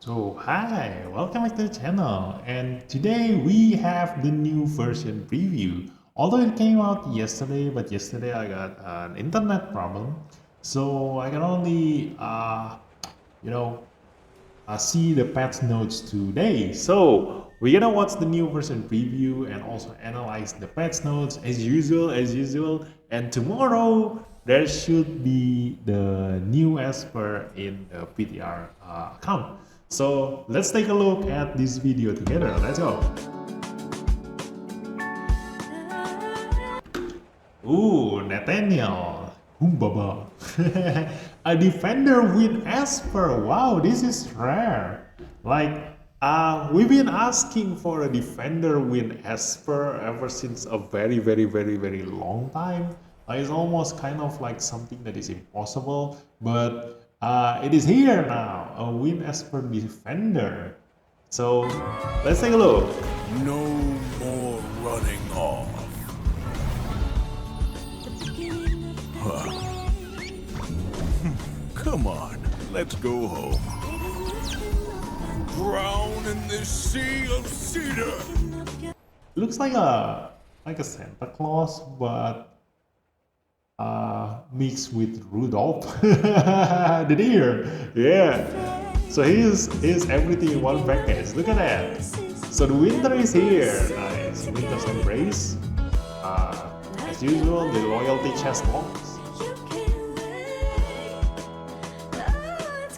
So hi, welcome back to the channel, and today we have the new version preview. Although it came out yesterday, but yesterday I got an internet problem, so I can only you know see the patch notes today. So we're gonna watch the new version preview and also analyze the patch notes as usual. And tomorrow there should be the new Esper in the PTR account. So let's take a look at this video together. Let's go. Ooh, Nathaniel. Humbaba. A defender with Esper. Wow, this is rare. We've been asking for a defender with Esper ever since a very long time. It's almost kind of like something that is impossible, but it is here now. A win Esper defender. So let's take a look. No more running off. Come on, let's go home. Drown in this sea of cedar. Looks like a Santa Claus, but mixed with Rudolph, the deer. Yeah. So he's everything in one package. Look at that. So the winter is here. Nice. Winter's embrace. As usual, the loyalty chest box.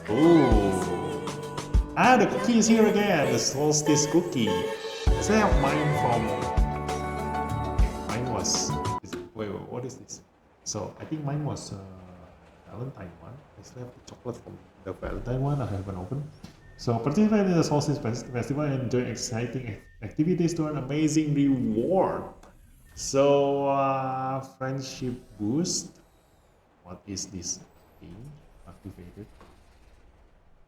Ooh. The cookie is here again. The solstice cookie. So I have mine from. Okay, mine was. Wait, what is this? So I think mine was Valentine one. I still have the chocolate from the Valentine one. I haven't opened. So participate in the Solstice Festival and enjoy exciting activities to earn amazing reward. So friendship boost. What is this thing? Activated.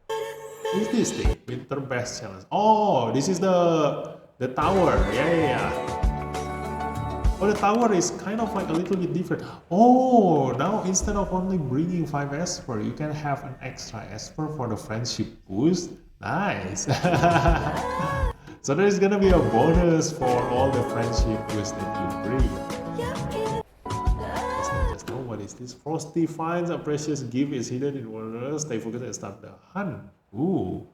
What is this thing? Winter Best Challenge. Oh, this is the tower. Yeah. Oh, the tower is kind of like a little bit different. Oh, now instead of only bringing 5 Esper, you can have an extra Esper for the friendship boost. Nice. So there is gonna be a bonus for all the friendship boost that you bring. Just know what is this? Frosty finds a precious gift is hidden in water. Stay focused and start the hunt. Ooh.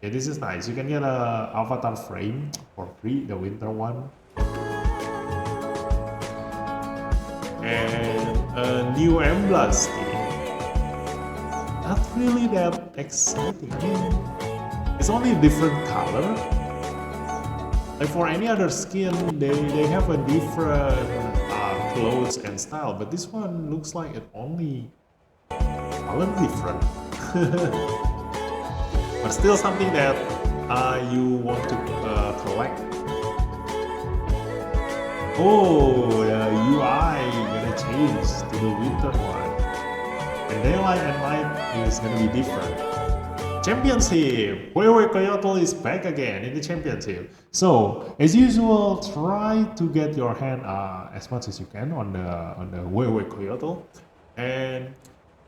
Yeah, this is nice. You can get a avatar frame for free, the winter one. And a new Embla skin. Not really that exciting. It's only a different color. Like for any other skin, they have a different clothes and style, but this one looks like it only color different. But still something that you want to collect. Oh, the UI gonna change to the winter one. And daylight and night is gonna be different. Championship! Huawei Coyote is back again in the championship. So, as usual, try to get your hand as much as you can on the Huawei Coyote. And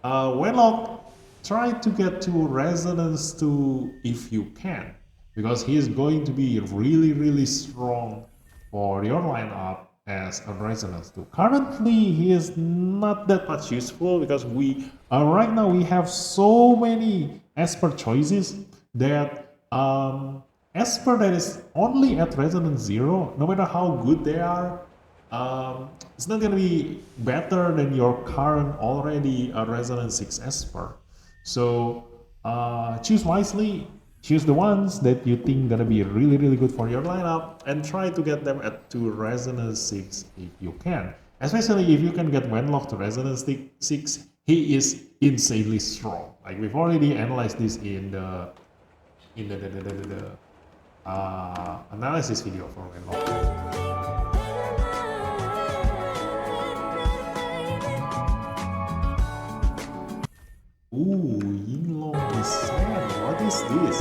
Wenlock, try to get to Resonance 2 if you can. Because he is going to be really strong for your lineup as a Resonance 2. Currently, he is not that much useful because we right now we have so many Esper choices that Esper that is only at Resonance 0, no matter how good they are, it's not gonna be better than your current already Resonance 6 Esper. So choose wisely. Choose the ones that you think gonna be really good for your lineup and try to get them to Resonance 6 if you can. Especially if you can get Wenlock to Resonance 6, he is insanely strong. Like we've already analyzed this in the analysis video for Wenlock. Ooh, Yinglong Descent. What is this?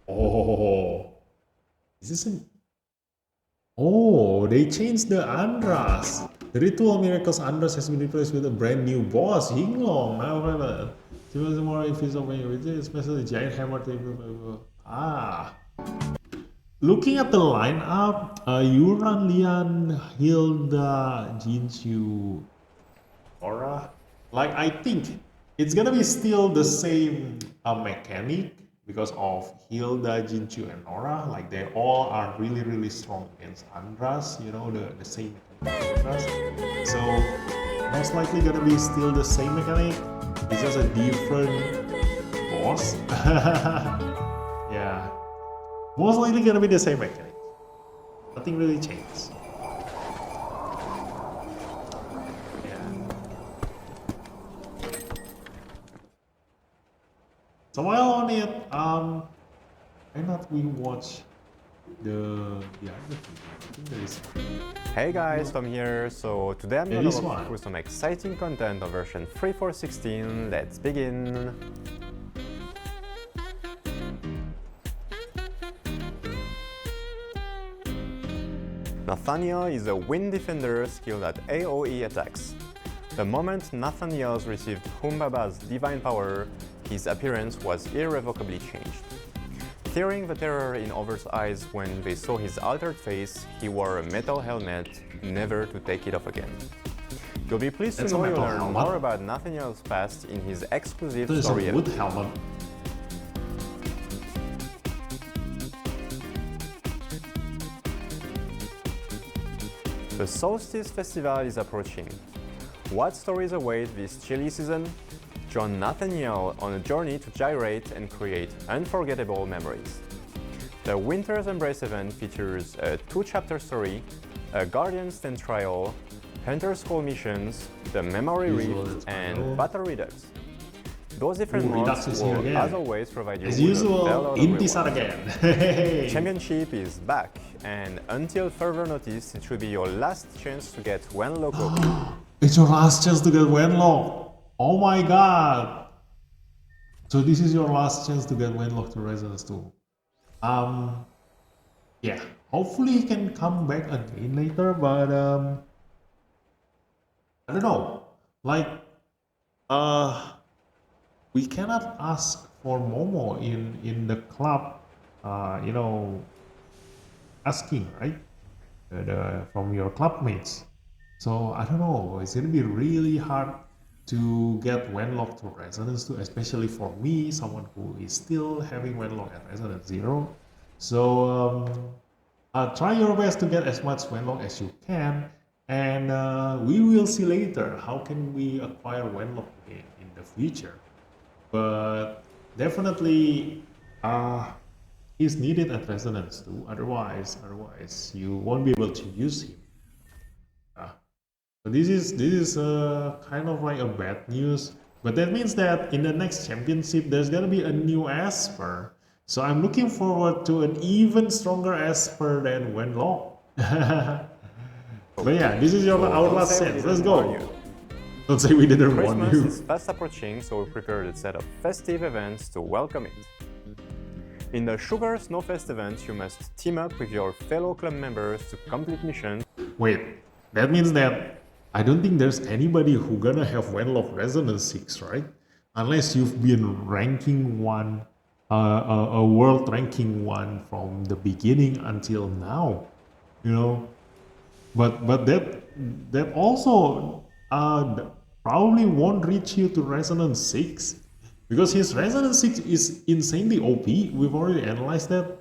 Oh, is this an... Oh, they changed the Andras. The Ritual Miracles Andras has been replaced with a brand new boss, Yinglong. Now, Still more invisible when you especially giant hammer table. Ah. Looking at the lineup, Yuran, Lian, Hilda, Jinju, Aura. Like I think it's gonna be still the same mechanic because of Hilda, Jinju, and Aura. Like they all are really strong against Andras. You know the same mechanic as Andras. So most likely gonna be still the same mechanic. It's just a different boss. Yeah. Most likely gonna be the same mechanic. Nothing really changed. Yeah. So while on it, why not we watch the other thing? I think there is. Hey guys, Tom here. So today I'm There gonna is walk one. through some exciting content of version 3.4.16. Let's begin. Nathaniel is a wind defender skilled at AoE attacks. The moment Nathaniel received Humbaba's divine power, his appearance was irrevocably changed. Tearing the terror in others' eyes when they saw his altered face, he wore a metal helmet, never to take it off again. You'll be pleased to know you'll learn more about Nathaniel's past in his exclusive There's story a wood event. helmet. The Solstice Festival is approaching. What stories await this chilly season? Join Nathaniel on a journey to gyrate and create unforgettable memories. The Winter's Embrace event features a 2-chapter story, a Guardian's 10 trial, Hunter's Call missions, the Memory Reef, and Battle Redux. Those different mods will, as always, provide you as with usual, a bell Intisar again. Hey. Championship is back, and until further notice, it should be your last chance to get Wen Loco. It's your last chance to get Wenlock. Oh my god. So this is your last chance to get Wenlock to Resonance 2. Yeah. Hopefully he can come back again later, but I don't know. Like we cannot ask for Momo in the club, you know, asking, right? From your clubmates. So I don't know, it's gonna be really hard to get Wenlock to Resonance 2, especially for me, someone who is still having Wenlock at Resonance 0. So try your best to get as much Wenlock as you can, and we will see later how can we acquire Wenlock in the future. But definitely he's needed at Resonance 2, otherwise you won't be able to use him. So this is kind of like a bad news, but that means that in the next championship there's gonna be a new Esper. So I'm looking forward to an even stronger Esper than Wenlock. But yeah, this is our last chance. Let's go. Don't say we didn't warn Christmas you. is fast approaching, so we prepared a set of festive events to welcome it. In the Sugar Snowfest event, you must team up with your fellow club members to complete missions. Wait, that means that I don't think there's anybody who gonna have Wenlock Resonance 6, right? Unless you've been ranking one, a world ranking one from the beginning until now, you know. But that also probably won't reach you to Resonance 6 because his Resonance 6 is insanely OP. We've already analyzed that.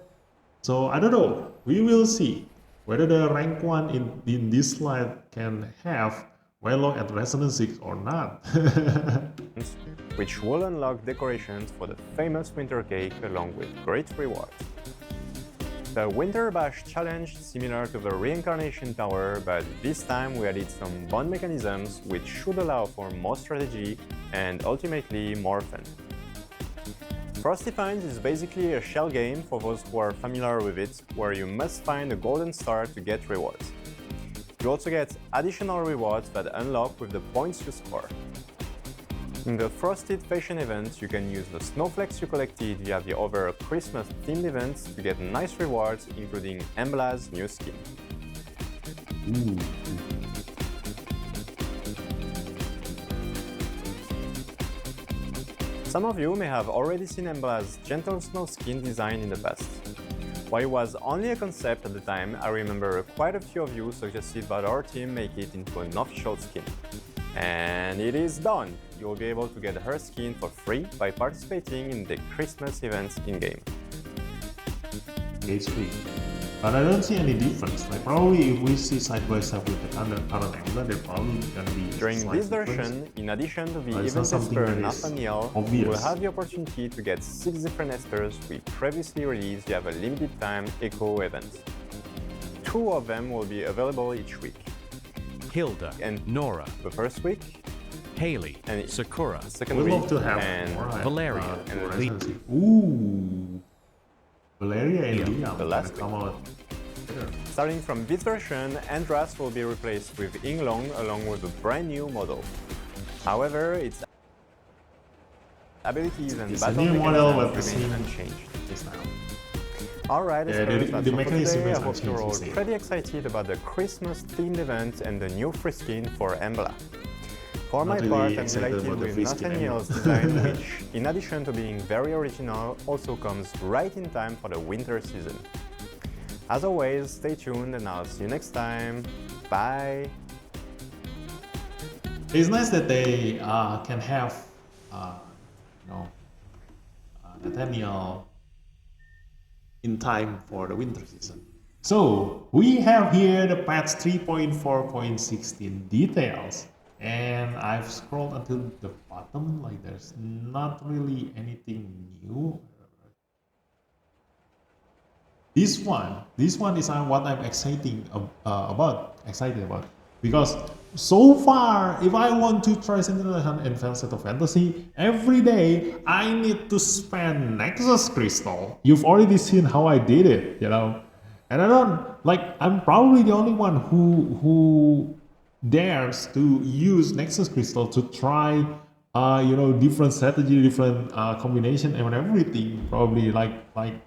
So I don't know. We will see whether the rank 1 in Dislyte can have Wenlock at Resonance 6 or not. which will unlock decorations for the famous winter cake along with great rewards. The Winter Bash challenge similar to the Reincarnation Tower, but this time we added some bond mechanisms which should allow for more strategy and ultimately more fun. Frosty Finds is basically a shell game for those who are familiar with it, where you must find a golden star to get rewards. You also get additional rewards that unlock with the points you score. In the Frosted Fashion event, you can use the snowflakes you collected via the other Christmas-themed events to get nice rewards, including Embla's new skin. Ooh. Some of you may have already seen Embla's gentle snow skin design in the past. While it was only a concept at the time, I remember quite a few of you suggested that our team make it into an official skin. And it is done! You'll be able to get her skin for free by participating in the Christmas events in-game. It's free. But I don't see any difference. Like probably if we see side by side with the current Embla, they're probably gonna be During slight this difference. version, in addition to the It's not event something Esper that is Nathaniel, you obvious. will have the opportunity to get 6 different Espers we previously released via a limited time Echo event. 2 of them will be available each week. Hilda, And Nora, the first week, Haley, and Sakura, second We'd week, love to have and more, Valeria, and Lee. Ooh, Valeria and Liam the last come out. starting from this version, Andras will be replaced with Inglong along with a brand new model. However, its abilities and It's a battle new model, but the mechanisms remain same unchanged. this now. Alright, Yeah, that's the all for mechanism today. I is hope you're all unchanged, the same. pretty excited about the Christmas themed event and the new free skin for Embla. For my Not really part, I'm excited delighted about the with free skin Nathaniel's design, which, in addition to being very original, also comes right in time for the winter season. As always, stay tuned and I'll see you next time. Bye! It's nice that they can have, Nathaniel in time for the winter season. So we have here the patch 3.4.16 details, and I've scrolled until the bottom. Like there's not really anything new. This one is what I'm excited about, because so far, if I want to try Sentinel Hunt Advanced Set of Fantasy, every day I need to spend Nexus Crystal. You've already seen how I did it, you know, and I don't like. I'm probably the only one who dares to use Nexus Crystal to try different strategy, different combination and everything. Probably like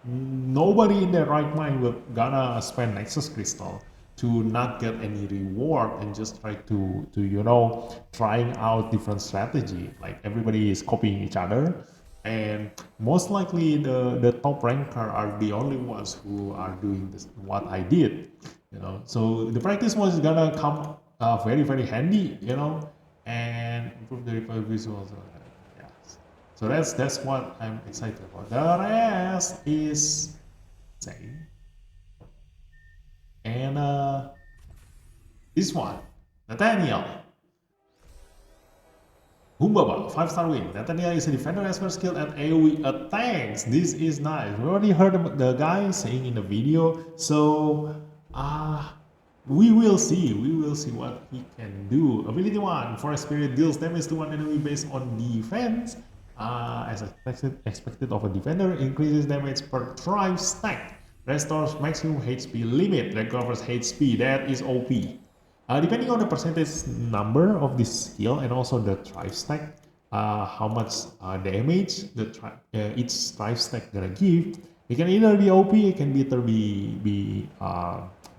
nobody in their right mind will gonna spend Nexus Crystal to not get any reward and just try to trying out different strategy. Like everybody is copying each other, and most likely the top ranker are the only ones who are doing this what I did, so the practice was gonna come very very handy, and improve the replay visuals. Yeah. So that's what I'm excited about. The rest is same. And this one, Nathaniel. Humbaba, 5-star win. Nathaniel is a defender Esper skill at AoE attacks. This is nice. We already heard the guy saying in the video. So we will see what he can do. Ability 1, for a spirit deals damage to one enemy based on defense. As expected of a defender, increases damage per drive stack. Restores maximum HP limit, recovers HP. That is OP. Depending on the percentage number of this skill and also the drive stack, how much damage each drive stack gonna give, it can either be OP, it can either be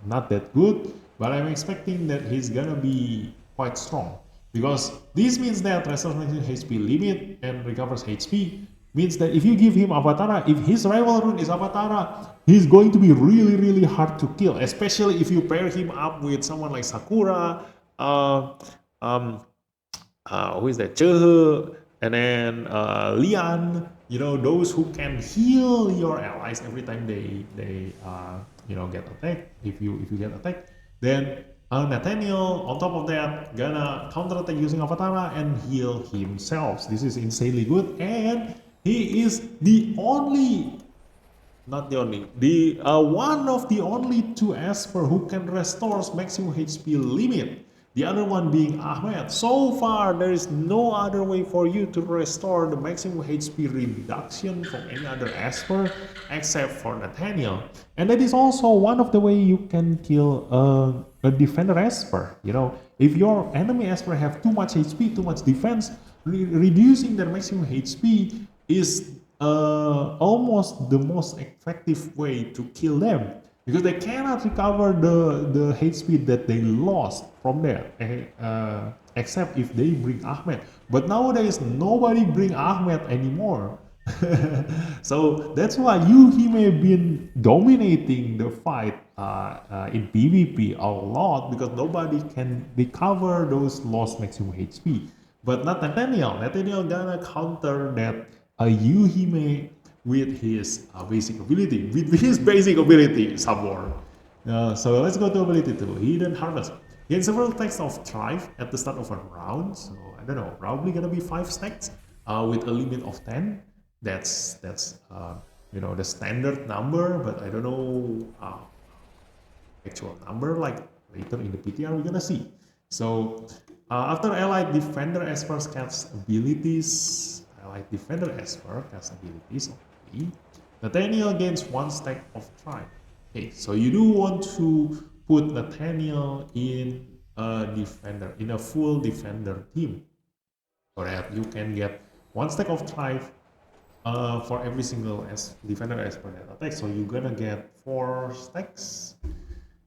not that good, but I'm expecting that he's gonna be quite strong, because this means that restores maximum HP limit and recovers HP means that if you give him Avatara, if his rival rune is Avatara, he's going to be really really hard to kill, especially if you pair him up with someone like Sakura, who is that, Chehe, and then Lian, those who can heal your allies every time they get attacked. If you get attacked, then Nathaniel on top of that gonna counter attack using Avatara and heal himself. This is insanely good, and he is one of the only 2 Esper who can restore maximum HP limit. The other one being Ahmed. So far, there is no other way for you to restore the maximum HP reduction from any other Esper except for Nathaniel. And that is also one of the way you can kill a defender Esper. If your enemy Esper have too much HP, too much defense, reducing their maximum HP is almost the most effective way to kill them, because they cannot recover the HP that they lost from there. except if they bring Ahmed. But nowadays, nobody bring Ahmed anymore. So that's why Yuhime been dominating the fight in PvP a lot because nobody can recover those lost maximum HP. But not Nathaniel. Nathaniel gonna counter that Yuhime with his basic ability, with his basic ability somewhere. So let's go to ability 2, Hidden Harvest. Gain several stacks of Thrive at the start of a round. So I don't know, probably gonna be 5 stacks with a limit of 10. That's you know, the standard number, but I don't know actual number. Like later in the PTR, we're gonna see. So after Allied Defender Esper casts abilities, Allied Defender Esper casts abilities. Okay. Nathaniel gains 1 stack of Thrive. Okay, so you do want to put Nathaniel in a defender, in a full defender team, so that you can get 1 stack of Thrive for every single defender as per that attack. So you're gonna get 4 stacks.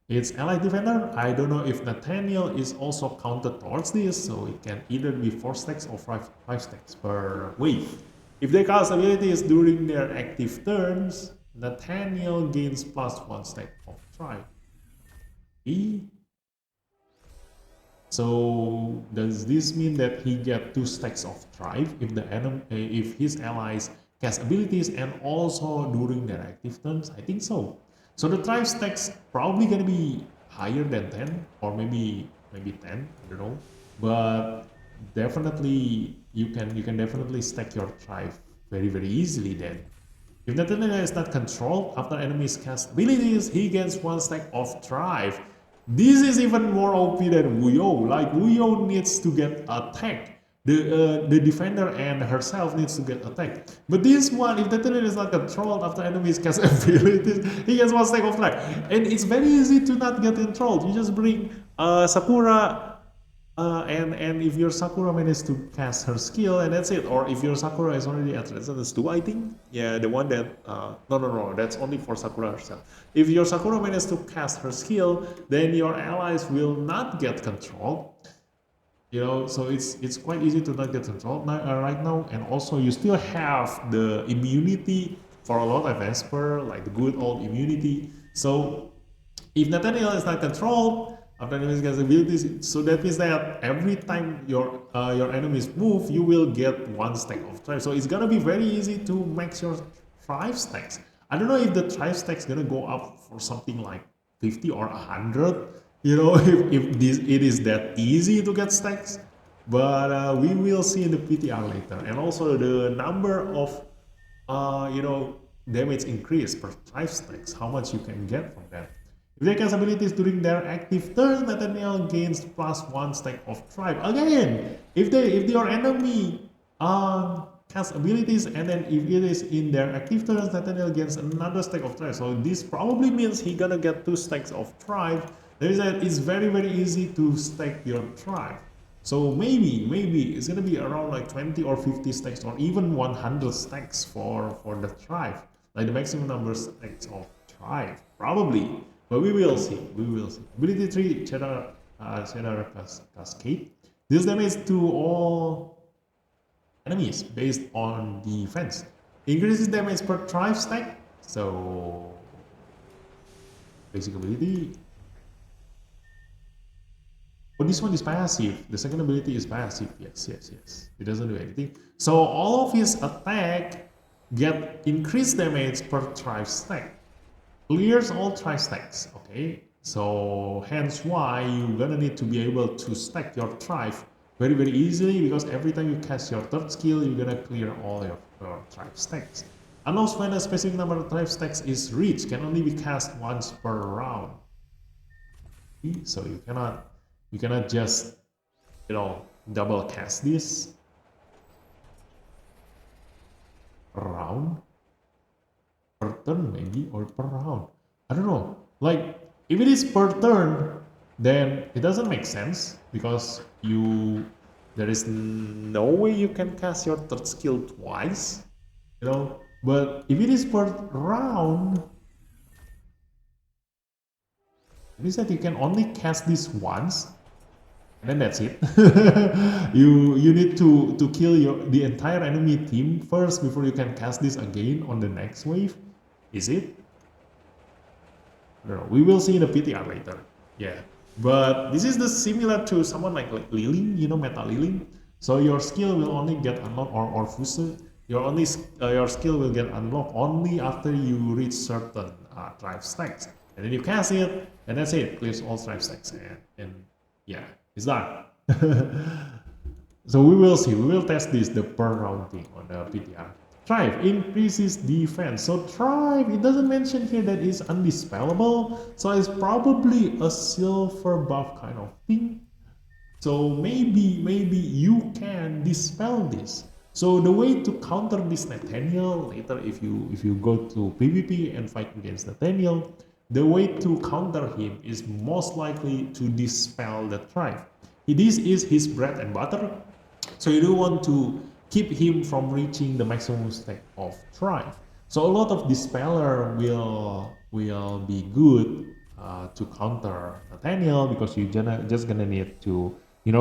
It's allied defender. I don't know if Nathaniel is also counted towards this, so it can either be 4 stacks or 5 stacks per wave. If they cast abilities during their active turns, Nathaniel gains +1 stack of Thrive. Okay. So does this mean that he get 2 stacks of Thrive if his allies cast abilities and also during their active turns? I think so. So the Thrive stacks probably gonna be higher than 10 or maybe 10, I don't know. But definitely you can definitely stack your Thrive very easily then. If Nathaniel is not controlled, after enemies cast abilities, he gains 1 stack of Thrive. This is even more OP than Wuyo. Like Wuyo needs to get attacked. The defender and herself needs to get attacked. But this one, if Nathaniel is not controlled after enemies cast abilities, he gets 1 stack of Thrive. And it's very easy to not get controlled. You just bring Sakura. And if your Sakura manages to cast her skill, and that's it. Or if your Sakura is already at Resistance 2, I think. Yeah, the one that no, that's only for Sakura herself. If your Sakura manages to cast her skill, then your allies will not get controlled. You know, so it's quite easy to not get controlled right now. And also you still have the immunity for a lot of Esper, like the good old immunity. So if Nathaniel is not controlled after enemies get abilities, so that means that every time your enemies move, you will get 1 stack of Thrive. So it's gonna be very easy to max your Thrive stacks. I don't know if the Thrive stacks gonna go up for something like 50 or 100. You know, if it is that easy to get stacks, but we will see in the PTR later. And also the number of you know, damage increase per Thrive stacks, how much you can get from that. If they cast abilities during their active turn, Nathaniel gains +1 stack of Thrive. Again, if your enemy cast abilities and then if it is in their active turns, Nathaniel gains another stack of Thrive. So this probably means he gonna get 2 stacks of Thrive. That is that it's very easy to stack your Thrive. So maybe it's gonna be around like 20 or 50 stacks or even 100 stacks for the Thrive, like the maximum number of stacks of Thrive, probably. But we will see. Ability 3, Cheddar Cascade. This damage to all enemies based on defense. Increases damage per Thrive stack. So basic ability. Oh, this one is passive. The second ability is passive. Yes. It doesn't do anything. So all of his attack get increased damage per Thrive stack. Clears all Thrive stacks. Okay. So hence why you're gonna need to be able to stack your Thrive very easily, because every time you cast your 3rd skill, you're gonna clear all your Thrive stacks. Unless when a specific number of Thrive stacks is reached, can only be cast once per round. Okay? So you cannot just, you know, double cast this per round, per turn maybe, or per round. I don't know. Like if it is per turn, then it doesn't make sense, because there is no way you can cast your 3rd skill twice, you know. But if it is per round, it means that you can only cast this once. and then that's it. You need to kill the entire enemy team first before you can cast this again on the next wave. Is it? I don't know. We will see in the PTR later. Yeah, but this is the similar to someone like Lilin, you know, Meta Lilin. So your skill will only get unlocked or Fuse. Your skill will get unlocked only after you reach certain tribe stacks, and then you cast it, and that's it. Clears all tribe stacks, and yeah, it's done. So we will see. We will test this the per round thing on the PTR. Thrive increases defense. So Thrive, it doesn't mention here that it's undispellable. So it's probably a silver buff kind of thing. So maybe you can dispel this. So the way to counter this Nathaniel later, if you go to PvP and fight against Nathaniel, the way to counter him is most likely to dispel the Thrive. This is his bread and butter. So you do want to keep him from reaching the maximum stack of Thrive. So a lot of Dispeller will be good to counter Nathaniel, because you're just gonna need to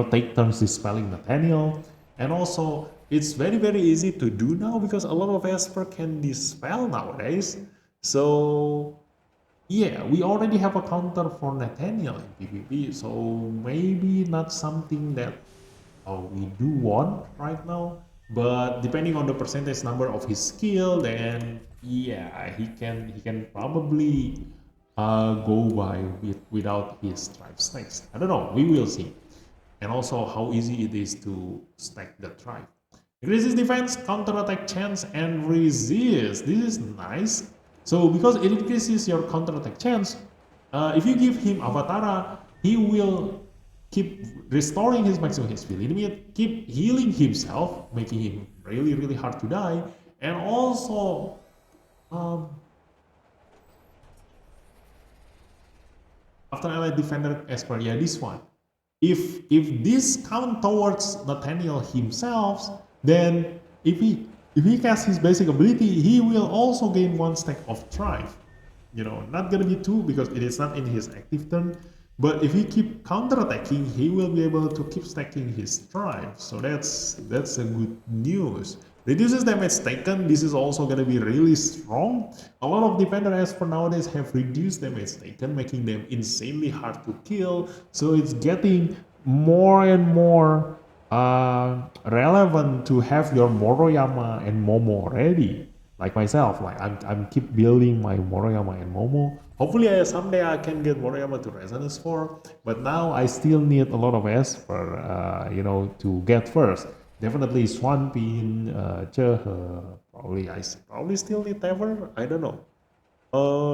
take turns dispelling Nathaniel. And also it's very easy to do now because a lot of Esper can dispel nowadays. So yeah, we already have a counter for Nathaniel in PvP, so maybe not something that we do want right now. But depending on the percentage number of his skill, then yeah, he can probably go by without his tribe stacks. I don't know, we will see. And also how easy it is to stack the tribe. Increases defense, counter attack chance, and resist. This is nice. So because it increases your counter attack chance, if you give him Avatara, he will keep restoring his maximum HP limit, keep healing himself, making him really hard to die, and also after allied defender Esper, yeah, this one. If this count towards Nathaniel himself, then if he casts his basic ability, he will also gain 1 stack of Thrive. Not gonna be 2 because it is not in his active turn. But if he keep counter-attacking, he will be able to keep stacking his Thrive. So that's a good news. Reduces damage taken. This is also going to be really strong. A lot of defender as for nowadays have reduced damage taken, making them insanely hard to kill. So it's getting more and more relevant to have your Moroyama and Momo ready. Like myself, like I'm keep building my Moroyama and Momo. Hopefully someday I can get Moroyama to Resonance 4, but now I still need a lot of Esper, to get first. Definitely Swanpin, Chehe, probably still need Ever, I don't know.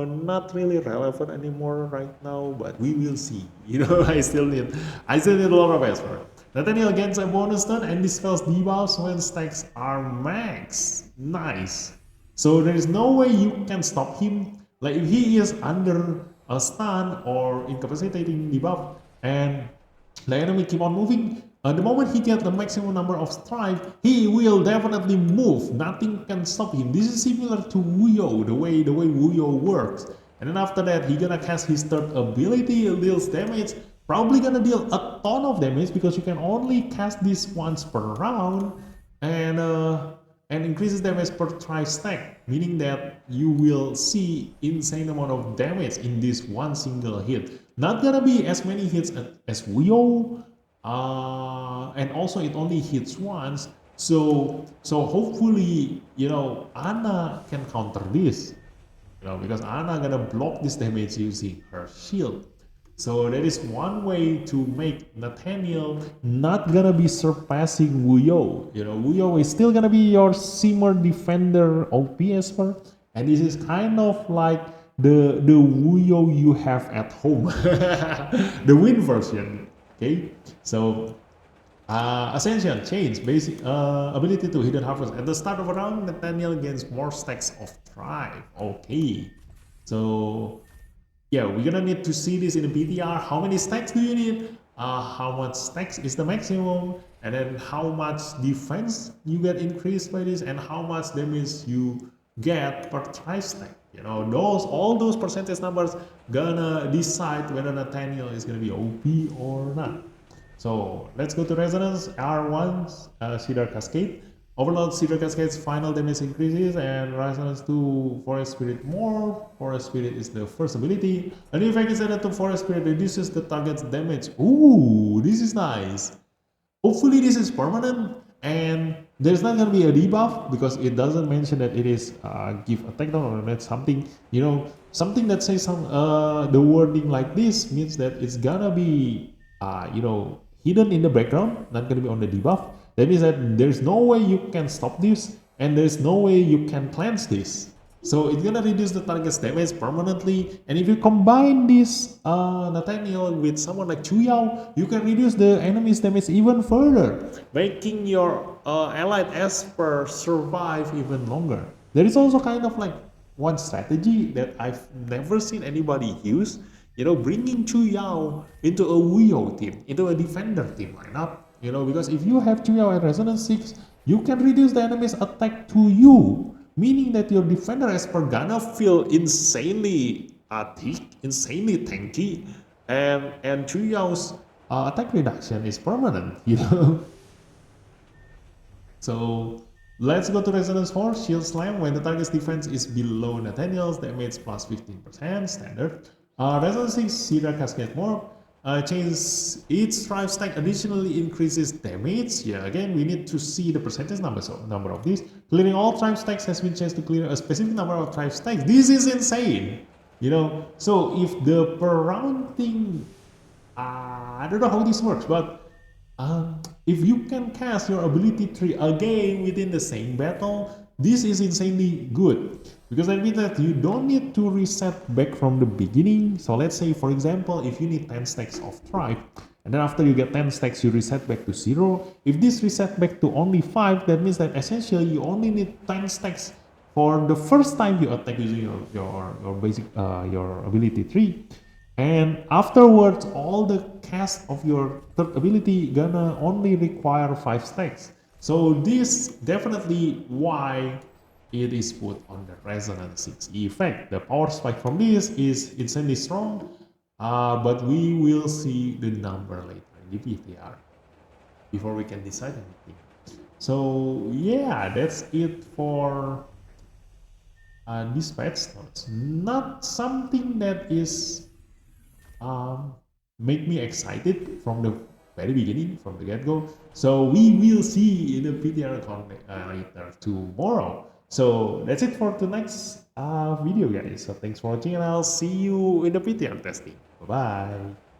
Not really relevant anymore right now, but we will see. I still need a lot of Esper. Nathaniel gains a bonus turn and dispels debuffs when stacks are max. Nice. So there is no way you can stop him. Like if he is under a stun or incapacitating debuff and the enemy keep on moving, the moment he gets the maximum number of Thrive, he will definitely move. Nothing can stop him. This is similar to Wuyo, the way Wuyo works. And then after that, he gonna cast his third ability, deals damage. Probably gonna deal a ton of damage because you can only cast this once per round, and increases damage per Thrive stack, meaning that you will see insane amount of damage in this one single hit. Not gonna be as many hits as Wuyo, and also it only hits once. So hopefully Ana can counter this, because Ana gonna block this damage using her shield. So that is one way to make Nathaniel not gonna be surpassing Wuyo. Wuyo is still gonna be your Simmer Defender OP Esper, and this is kind of like the Wuyo you have at home, the win version. Okay, so Ascension change basic ability to Hidden Harvest at the start of a round. Nathaniel gains more stacks of Thrive. Okay, so yeah, we're gonna need to see this in the PTR. How many stacks do you need? How much stacks is the maximum? And then how much defense you get increased by this, and how much damage you get per Thrive stack. All those percentage numbers gonna decide whether Nathaniel is gonna be OP or not. So let's go to resonance. R1 Cedar Cascade. Overload Cedar Cascade's final damage increases, and resonance to Forest Spirit more. Forest Spirit is the first ability. A new effect is added to Forest Spirit, reduces the target's damage. Ooh, this is nice. Hopefully this is permanent, and there's not gonna be a debuff because it doesn't mention that it is give attack down or not something. You know, something that says some the wording like this means that it's gonna be you know, hidden in the background, not gonna be on the debuff. That means that there's no way you can stop this, and there's no way you can cleanse this. So it's gonna reduce the target's damage permanently, and if you combine this Nathaniel with someone like Chuyao, you can reduce the enemy's damage even further, making your allied Esper survive even longer. There is also kind of like one strategy that I've never seen anybody use, you know, bringing Chuyao into a Wuyo team, into a defender team lineup, you know, because if you have Chuyao at Resonance 6, you can reduce the enemy's attack to you, meaning that your defender Esper gonna feel insanely thick, insanely tanky, and Chuyao's attack reduction is permanent, you know. So let's go to Resonance 4, Shield Slam. When the target's defense is below Nathaniel's, damage plus 15%, standard. Resonance 6, Cedar Cascade more. Change each strive stack additionally increases damage. Yeah, again, we need to see the percentage number of these. Clearing all tribe stacks has been changed to clear a specific number of tribe stacks. This is insane, you know. So if the per round thing, I don't know how this works, but if you can cast your ability tree again within the same battle, this is insanely good, because that means that you don't need to reset back from the beginning. So let's say, for example, if you need 10 stacks of tribe, and then after you get 10 stacks, you reset back to 0. If this reset back to only 5, that means that essentially you only need 10 stacks for the first time you attack using your basic your ability tree. And afterwards, all the cast of your third ability gonna only require 5 stacks. So this definitely why it is put on the Resonance 6 effect. The power spike from this is insanely strong, but we will see the number later in the PTR before we can decide anything. So yeah, that's it for this patch notes. Not something that is make me excited from the very beginning, from the get-go. So we will see in the PTR later tomorrow. So that's it for the next video, guys. So thanks for watching, and I'll see you in the PTR testing. Bye bye.